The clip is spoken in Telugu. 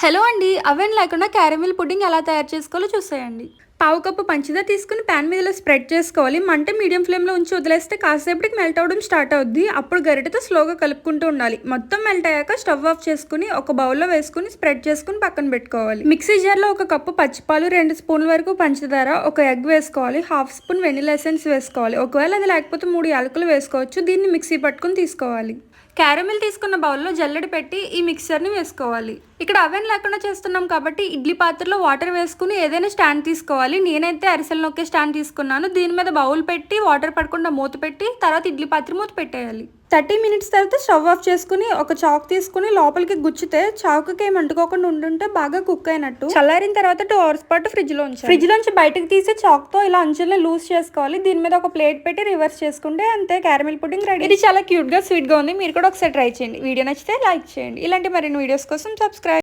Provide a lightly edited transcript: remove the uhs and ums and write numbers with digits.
హలో అండి, అవెన్ లేకుండా క్యారమిల్ పుడ్డింగ్ ఎలా తయారు చేసుకోవాలో చూసేయండి. పావు కప్పు పంచదార తీసుకుని ప్యాన్ మీద ఇలా స్ప్రెడ్ చేసుకోవాలి. మంట మీడియం ఫ్లేమ్లో ఉంచి వదిలేస్తే కాసేపటికి మెల్ట్ అవ్వడం స్టార్ట్ అవుద్ది. అప్పుడు గరిటెతో స్లోగా కలుపుకుంటూ ఉండాలి. మొత్తం మెల్ట్ అయ్యాక స్టవ్ ఆఫ్ చేసుకుని ఒక బౌల్లో వేసుకుని స్ప్రెడ్ చేసుకుని పక్కన పెట్టుకోవాలి. మిక్సీ జార్లో ఒక కప్పు పచ్చిపాలు, 2 స్పూన్ల వరకు పంచదార, ఒక ఎగ్ వేసుకోవాలి. హాఫ్ స్పూన్ వెనిలా ఎసెన్స్ వేసుకోవాలి. ఒకవేళ అది లేకపోతే 3 యాలకులు వేసుకోవచ్చు. దీన్ని మిక్సీ పట్టుకుని తీసుకోవాలి. క్యారమిల్ తీసుకున్న బౌల్లో జల్లెడ పెట్టి ఈ మిక్సర్ని వేసుకోవాలి. ఇక్కడ అవెన్ లేకుండా చేస్తున్నాం కాబట్టి ఇడ్లీ పాత్రలో వాటర్ వేసుకుని ఏదైనా స్టాండ్ తీసుకోవాలి. నేనైతే అరిసెలు నొక్కే స్టాండ్ తీసుకున్నాను. దీని మీద బౌల్ పెట్టి వాటర్ పడకుండా మూత పెట్టి తర్వాత ఇడ్లీ పాత్ర మూత పెట్టేయాలి. 30 మినిట్స్ తర్వాత స్టవ్ ఆఫ్ చేసుకుని ఒక చాక్ తీసుకుని లోపలికి గుచ్చితే చాకుకి ఏమి అంటుకోకుండా ఉంటుంటే బాగా కుక్ అయినట్టు. చల్లారిన తర్వాత 2 అవర్స్ పాటు ఫ్రిడ్జ్ లోంచి బయటకు తీసి చాక్ తో ఇలా అంచుల్ని లూజ్ చేసుకోవాలి. దీని మీద ఒక ప్లేట్ పెట్టి రివర్స్ చేసుకుంటే అంతే, క్యారమిల్ పుడ్డింగ్ రెడీ. ఇది చాలా క్యూట్ గా స్వీట్ గా ఉంది. మీరు కూడా ఒకసారి ట్రై చేయండి. వీడియో నచ్చితే లైక్ చేయండి. ఇలాంటి మరిన్ని వీడియోస్ కోసం సబ్స్క్రైబ్.